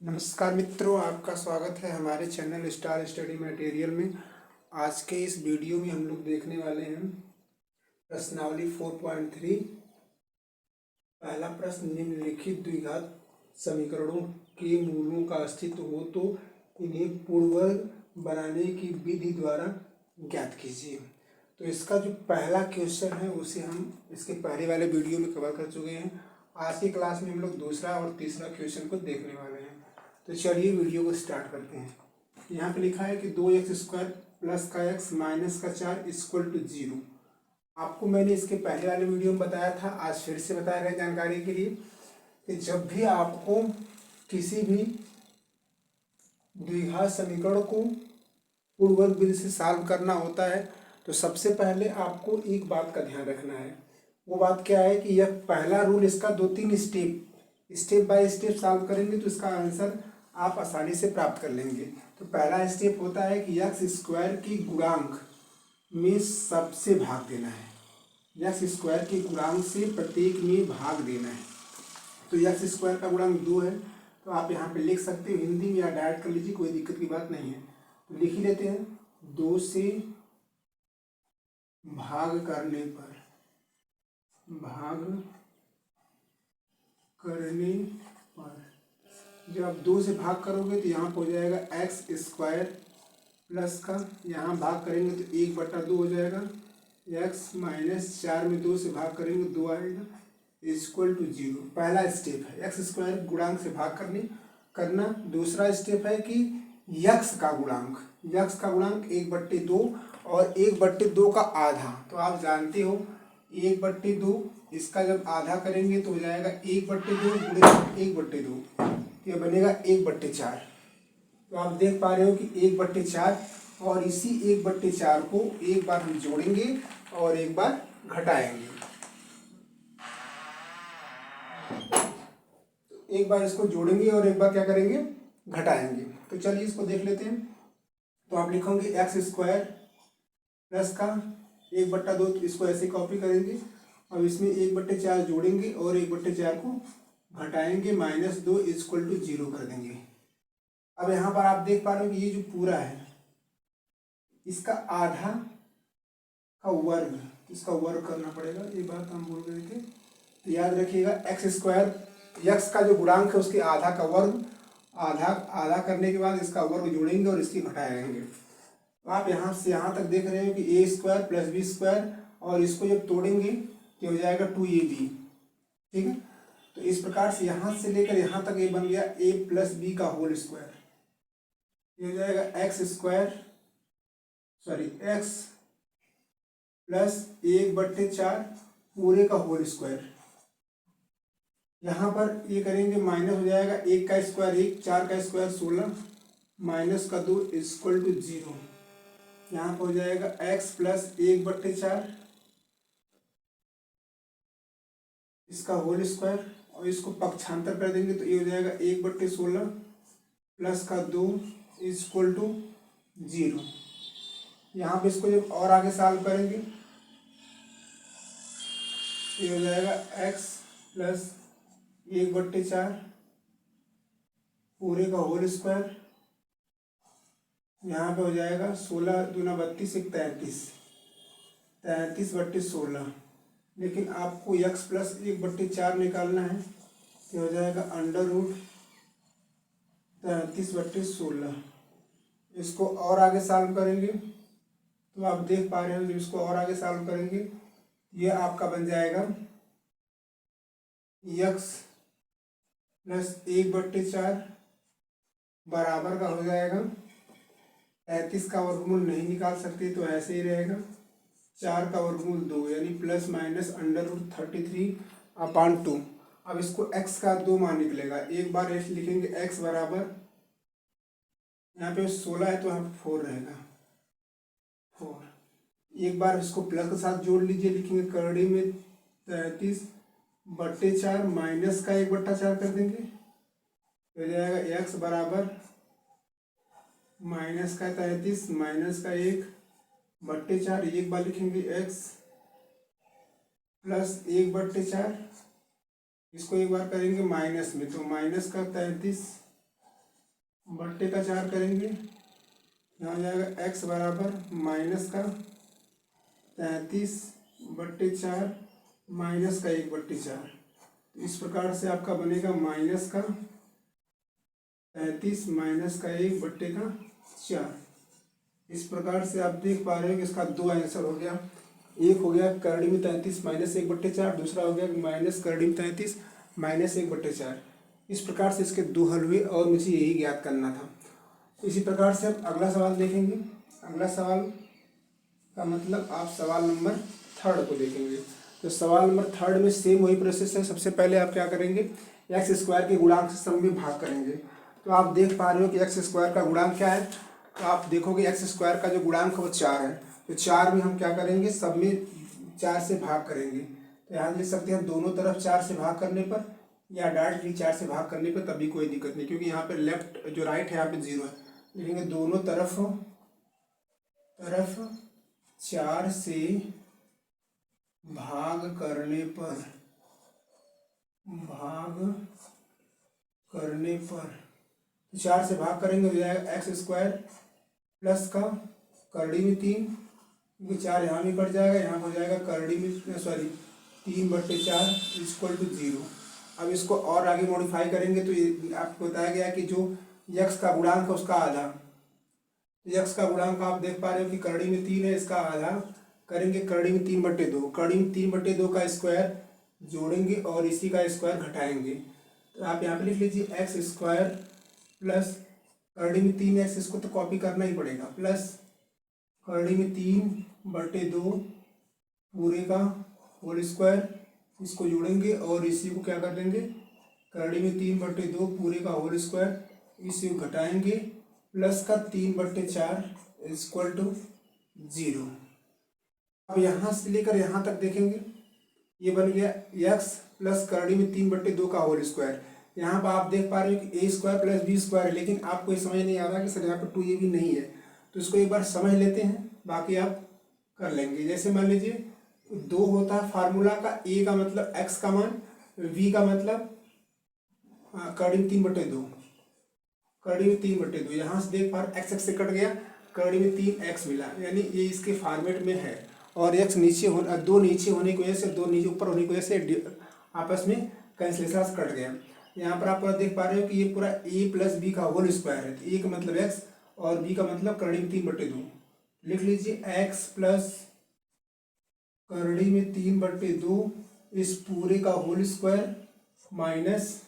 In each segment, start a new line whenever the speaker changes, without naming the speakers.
नमस्कार मित्रों, आपका स्वागत है हमारे चैनल स्टार स्टडी मटेरियल में। आज के इस वीडियो में हम लोग देखने वाले हैं प्रश्नावली 4.3। पहला प्रश्न, निम्नलिखित द्विघात समीकरणों के मूलों का अस्तित्व हो तो इन्हें पूर्ववर्ग बनाने की विधि द्वारा ज्ञात कीजिए। तो इसका जो पहला क्वेश्चन है उसे हम इसके पहले वाले वीडियो में कवर कर चुके हैं। आज की क्लास में हम लोग दूसरा और तीसरा क्वेश्चन को देखने वाले हैं। तो चलिए वीडियो को स्टार्ट करते हैं। यहाँ पे लिखा है कि 2x² प्लस का x माइनस का 4 इक्वल टू 0। आपको मैंने इसके पहले वाले वीडियो में बताया था, आज फिर से बता रहे हैं जानकारी के लिए कि जब भी आपको किसी भी द्विघात समीकरण को पूर्ववर्ग विधि से सॉल्व करना होता है तो सबसे पहले आपको एक बात का ध्यान रखना है। वो बात क्या है कि यह पहला रूल, इसका 2-3 स्टेप बाय स्टेप सॉल्व करेंगे तो इसका आंसर आप आसानी से प्राप्त कर लेंगे। तो पहला स्टेप होता है कि x² की गुणांक में सबसे भाग देना है। x² के गुणांक से प्रत्येक में भाग देना है। तो x² का गुणांक 2 है, तो आप यहाँ पे लिख सकते हो, हिंदी में या डायरेक्ट कर लीजिए, कोई दिक्कत की बात नहीं है। तो लिख ही लेते हैं, 2 से भाग करने पर जब आप 2 से भाग करोगे तो यहाँ पर हो जाएगा x² प्लस का, यहाँ भाग करेंगे तो 1/2 हो जाएगा। x माइनस 4 में 2 से भाग करेंगे 2 आएगा, इक्वल टू 0। पहला स्टेप है x² गुणांक से भाग करना। दूसरा स्टेप है कि x का गुणांक 1/2 और 1/2 का आधा। तो आप जानते हो 1/2, इसका जब आधा करेंगे तो हो जाएगा 1/2 गुणे 1/2, यह बनेगा 1/4। तो आप देख पा रहे हो कि 1/4, और इसी 1/4 को एक बार हम जोड़ेंगे और एक बार घटाएंगे। एक बार इसको जोड़ेंगे और एक बार क्या करेंगे, घटाएंगे। तो चलिए इसको देख लेते हैं। तो आप लिखोगे x² प्लस का 1/2, तो इसको ऐसे कॉपी करेंगे और इसमें 1/4 जोड़ेंगे और 1/4 को घटाएंगे, -2 इक्वल टू 0 कर देंगे। अब यहाँ पर आप देख पा रहे हो कि ये जो पूरा है इसका आधा का वर्ग, इसका वर्ग करना पड़ेगा। ये बात हम बोल रहे थे, तो याद रखिएगा x² x का जो गुणांक है उसके आधा का वर्ग, आधा करने के बाद इसका वर्ग जोड़ेंगे और इसकी घटाएंगे। तो आप यहाँ से यहाँ तक देख रहे हो कि a² प्लस b², और इसको जब तोड़ेंगे तो हो जाएगा 2ab। ठीक है, तो इस प्रकार से यहाँ से लेकर यहाँ तक ये बन गया a प्लस बी का होल स्क्वायर। ये हो जाएगा x प्लस 1/4 पूरे का होल स्क्वायर। यहाँ पर ये करेंगे माइनस हो जाएगा 1 का स्क्वायर 1, 4 का स्क्वायर 16, -2 इक्वल टू 0। यहाँ पर हो जाएगा x प्लस 1/4 इसका होल स्क्वायर, और इसको पक्षांतर कर देंगे तो ये हो जाएगा 1/16 प्लस का 2 इक्वल टू 0। यहाँ पे इसको जब और आगे सॉल्व करेंगे ये हो जाएगा x प्लस 1/4 पूरे का होल स्क्वायर। यहाँ पे हो जाएगा 16 दूना 32, 33/16। लेकिन आपको x प्लस 1/4 निकालना है, तो हो जाएगा √33/16। इसको और आगे सॉल्व करेंगे तो आप देख पा रहे हो, जब इसको और आगे सॉल्व करेंगे ये आपका बन जाएगा x प्लस 1/4 बराबर का हो जाएगा 33 का वर्गमूल नहीं निकाल सकते तो ऐसे ही रहेगा 4 का वर्गमूल 2, यानी प्लस माइनस √33/2। अब इसको x का 2 मान निकलेगा। एक बार ऐसे लिखेंगे x बराबर, यहाँ पे 16 है तो यहाँ पे 4 रहेगा 4। एक बार इसको प्लस के साथ जोड़ लीजिए, लिखेंगे करड़ी में 33/4 माइनस का 1/4 कर देंगे, हो जाएगा x बराबर माइनस का 33 माइनस का 1/4। एक बार लिखेंगे x प्लस 1/4, इसको एक बार करेंगे माइनस में, तो माइनस का 33 बट्टे का 4 करेंगे, यहाँ हो जाएगा x बराबर माइनस का 33/4 माइनस का 1/4। इस प्रकार से आपका बनेगा माइनस का 33 माइनस का 1/4। इस प्रकार से आप देख पा रहे हो कि इसका दो आंसर हो गया। एक हो गया करड़ी में 33 माइनस 1/4, दूसरा हो गया माइनस करड़ी में 33 माइनस 1/4। इस प्रकार से इसके दो हल हुए और मुझे यही ज्ञात करना था। इसी प्रकार से हम अगला सवाल देखेंगे। अगला सवाल का मतलब आप सवाल नंबर 3 को देखेंगे। तो सवाल नंबर 3 में सेम वही प्रोसेस है। सबसे पहले आप क्या करेंगे, एक्स स्क्वायर के गुणांक से सब में भाग करेंगे। तो आप देख पा रहे हो कि एक्स स्क्वायर का गुणांक क्या है। तो आप देखोगे एक्स स्क्वायर का जो गुणांक है वो 4 है। तो 4 में हम क्या करेंगे, सब में 4 से भाग करेंगे। तो यहाँ लिख सकते हैं दोनों तरफ 4 से भाग करने पर, या डायरेक्टली 4 से भाग करने पर, तभी कोई दिक्कत नहीं, क्योंकि यहाँ पे लेफ्ट जो राइट है यहाँ पे 0 है। लिखेंगे दोनों तरफ 4 से भाग करने पर तो 4 से भाग करेंगे, हो जाएगा एक्स स्क्वायर प्लस का करड़ी में 3, क्योंकि 4 यहाँ भी कट जाएगा, यहाँ हो जाएगा करड़ी में 3/4 इक्वल टू 0। अब इसको और आगे मॉडिफाई करेंगे तो ये आपको बताया गया कि जो यक्स का गुणांक है उसका आधा। यक्स का गुणांक आप देख पा रहे हो कि करड़ी में 3 है, इसका आधा करेंगे करड़ी में 3/2। करड़ी में 3/2 का स्क्वायर जोड़ेंगे और इसी का स्क्वायर घटाएंगे। तो आप यहाँ पे लिख लीजिए एक्स स्क्वायर प्लस करड़ी में 3x, इसको तो कॉपी करना ही पड़ेगा, प्लस करड़ी में 3/2 पूरे का होल स्क्वायर, इसको जोड़ेंगे और इसी को क्या कर देंगे, करड़ी में 3/2 पूरे का होल स्क्वायर, इसी को घटाएंगे, प्लस का 3/4 इक्वल टू 0। अब यहाँ से लेकर यहाँ तक देखेंगे, ये बन गया x प्लस करड़ी में 3/2 का होल स्क्वायर। यहाँ पर आप देख पा रहे हो कि a square plus B square है, लेकिन आपको ये समझ नहीं आ रहा कि सर यहाँ पर 2a भी नहीं है। तो इसको एक बार समझ लेते हैं, बाकी आप कर लेंगे। जैसे मान लीजिए 2 होता है फार्मूला का, a का मतलब x का मान, v का मतलब करड़ी में 3/2, करड़ी में 3/2। यहाँ से देख पा रहे x से कट गया, करड़ी में 3x मिला, यानी ये इसके फॉर्मेट में है। और x नीचे होने, 2 नीचे होने की वजह से, 2 नीचे ऊपर होने की वजह से आपस में कैंसिलेशन कट गया। यहाँ पर आप पूरा देख पा रहे हो कि ये पूरा a प्लस बी का होल स्क्वायर है। तो a का मतलब x और b का मतलब करड़ी में 3/2। लिख लीजिए x प्लस करड़ी में 3/2 इस पूरे का होल स्क्वायर माइनस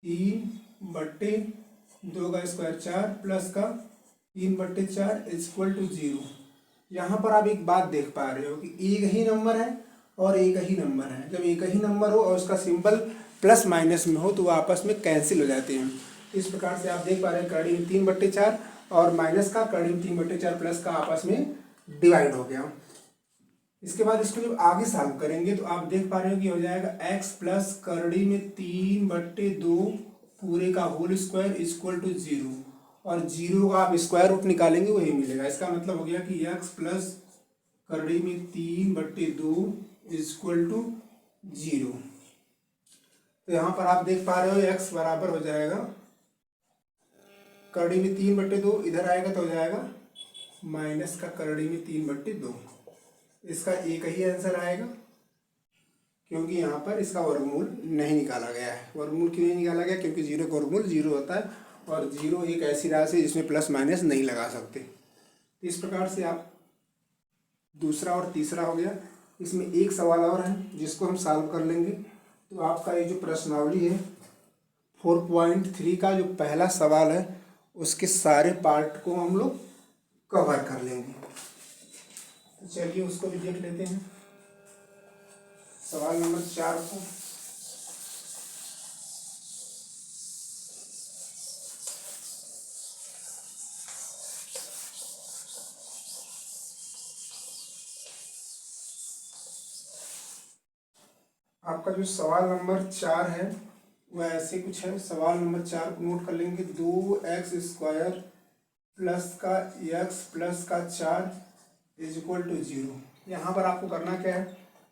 3/2 का स्क्वायर 4 प्लस का 3/4 इक्वल टू 0। यहाँ पर आप एक बात देख पा रहे हो कि एक ही नंबर है और एक ही नंबर है। जब एक ही नंबर हो और उसका सिंबल प्लस माइनस में हो तो वो आपस में कैंसिल हो जाते हैं। इस प्रकार से आप देख पा रहे हैं करड़ी में 3/4 और माइनस का करड़ी में 3/4 प्लस का आपस में डिवाइड हो गया। इसके बाद इसको जब आगे सॉल्व करेंगे तो आप देख पा रहे हो कि हो जाएगा x प्लस करड़ी में 3/2 पूरे का होल स्क्वायर इक्वल टू 0, और 0 का आप स्क्वायर रूट निकालेंगे वही मिलेगा। इसका मतलब हो गया कि x प्लस करड़ी में 3/2 इक्वल टू 0। तो यहाँ पर आप देख पा रहे हो x बराबर हो जाएगा करड़ी में 3/2, इधर आएगा तो हो जाएगा माइनस का करड़ी में 3/2। इसका एक ही आंसर आएगा, क्योंकि यहाँ पर इसका वर्गमूल नहीं निकाला गया है। वर्गमूल क्यों नहीं निकाला गया, क्योंकि 0 का वर्गमूल 0 होता है और 0 एक ऐसी राशि जिसमें प्लस माइनस नहीं लगा सकते। इस प्रकार से आप दूसरा और तीसरा हो गया। इसमें एक सवाल और है जिसको हम सॉल्व कर लेंगे। तो आपका ये जो प्रश्नावली है 4.3 का जो पहला सवाल है उसके सारे पार्ट को हम लोग कवर कर लेंगे। तो चलिए उसको भी देख लेते हैं। सवाल नंबर 4 को आपका जो सवाल नंबर 4 है वह ऐसे कुछ है। सवाल नंबर 4 को नोट कर लेंगे। 2x² प्लस का x प्लस का 4 इक्वल टू 0। यहाँ पर आपको करना क्या है,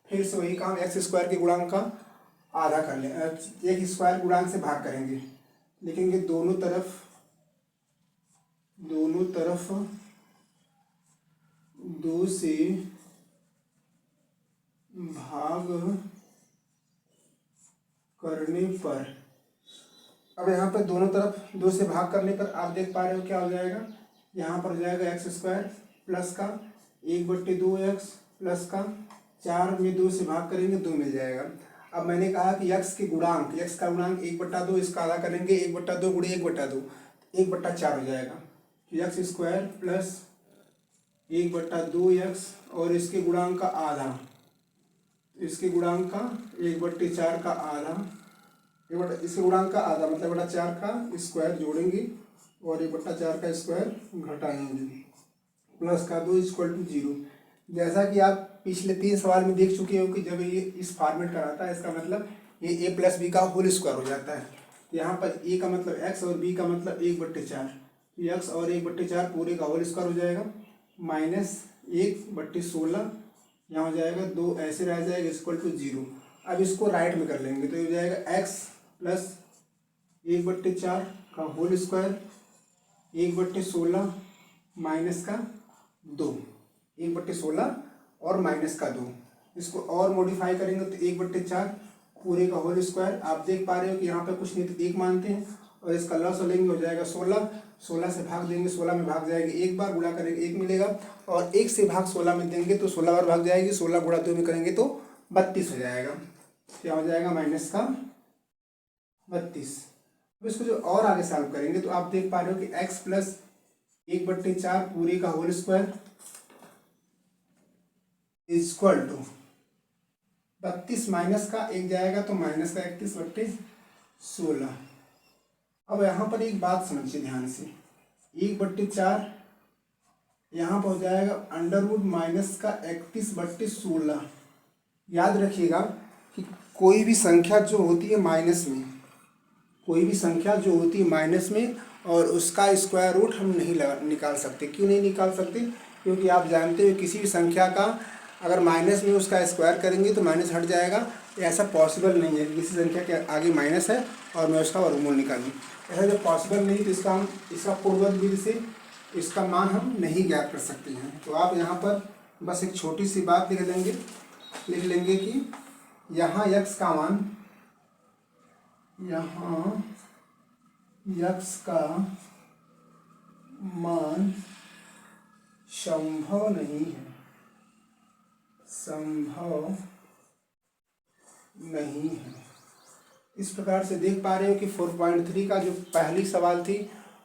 फिर से वही काम, x² के गुणांक का आधा कर लें, एक स्क्वायर गुणांक से भाग करेंगे। लिखेंगे दोनों तरफ 2 से भाग करने पर। अब यहाँ पर दोनों तरफ 2 से भाग करने पर आप देख पा रहे हो क्या हो जाएगा, यहाँ पर हो जाएगा एक्स स्क्वायर प्लस का 1/2x प्लस का 4 में 2 से भाग करेंगे 2 मिल जाएगा। अब मैंने कहा कि x का गुणांक 1/2, इसका आधा करेंगे 1/2 गुणे 1/2, 1/4 हो जाएगा। एक्स स्क्वायर प्लस 1/2x और इसके गुणांक का आधा, इसके गुणांक का 1/4 का आधा, इसके गुणांक का आधा मतलब 1/4 का स्क्वायर जोड़ेंगे और 1/4 का स्क्वायर घटाएंगे प्लस का 2 = 0। जैसा कि आप पिछले 3 सवाल में देख चुके हो कि जब ये इस फॉर्मेट का रहता है इसका मतलब ये a + b का होल स्क्वायर हो जाता है। यहाँ पर a का मतलब x और b का मतलब 1/4, x और 1/4 पूरे का होल स्क्वायर हो जाएगा माइनस 1/16, यहाँ हो जाएगा 2 ऐसे रह जाएगा = 0। अब इसको राइट में कर लेंगे तो ये हो जाएगा x प्लस 1/4 का होल स्क्वायर 1/16 माइनस का 2, 1/16 और माइनस का 2। इसको और मॉडिफाई करेंगे तो 1/4 पूरे का होल स्क्वायर। आप देख पा रहे हो कि यहाँ पे कुछ नहीं तो 1 मानते हैं और इसका लॉस लेंगे हो जाएगा 16, 16 से भाग देंगे 16 में भाग जाएगी 1 बार, गुणा करेंगे 1 मिलेगा और 1 से भाग 16 में देंगे तो 16 बार भाग जाएगी, 16 गुणा 2 में करेंगे तो 32 हो जाएगा। क्या हो जाएगा माइनस का 32। अब इसको जो और आगे सॉल्व करेंगे तो आप देख पा रहे हो कि x प्लस 1/4 पूरे का होल स्क्वायर = 32 माइनस का 1 जाएगा तो माइनस का 31/16। अब यहाँ पर एक बात समझिए ध्यान से, 1/4 यहाँ पर हो जाएगा अंडरवुड माइनस का 31/16। याद रखिएगा कि कोई भी संख्या जो होती है माइनस में, कोई भी संख्या जो होती है माइनस में और उसका स्क्वायर रूट हम नहीं निकाल सकते। क्यों नहीं निकाल सकते? क्योंकि आप जानते हो किसी भी संख्या का अगर माइनस में उसका स्क्वायर करेंगे तो माइनस हट जाएगा। ऐसा पॉसिबल नहीं है कि किसी संख्या के आगे माइनस है और मैं उसका वर्गमूल निकालूँ। ऐसा जब पॉसिबल नहीं तो इसका पूर्वज विधि से इसका मान हम नहीं ज्ञात कर सकते हैं। तो आप यहाँ पर बस एक छोटी सी बात लिख लेंगे कि यहाँ x का मान, यहाँ x का मान संभव नहीं है, संभव नहीं है। इस प्रकार से देख पा रहे हो कि 4.3 का जो पहली सवाल थी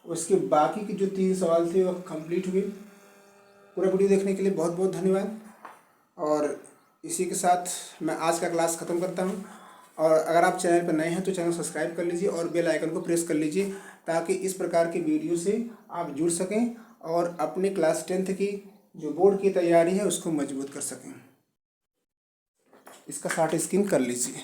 उसके बाकी की जो 3 सवाल थे वो कंप्लीट हुए। पूरा वीडियो देखने के लिए बहुत बहुत धन्यवाद और इसी के साथ मैं आज का क्लास ख़त्म करता हूं। और अगर आप चैनल पर नए हैं तो चैनल सब्सक्राइब कर लीजिए और बेल आइकन को प्रेस कर लीजिए ताकि इस प्रकार के वीडियो से आप जुड़ सकें और अपने क्लास 10th की जो बोर्ड की तैयारी है उसको मजबूत कर सकें। इसका शॉर्ट स्क्रीन कर लीजिए।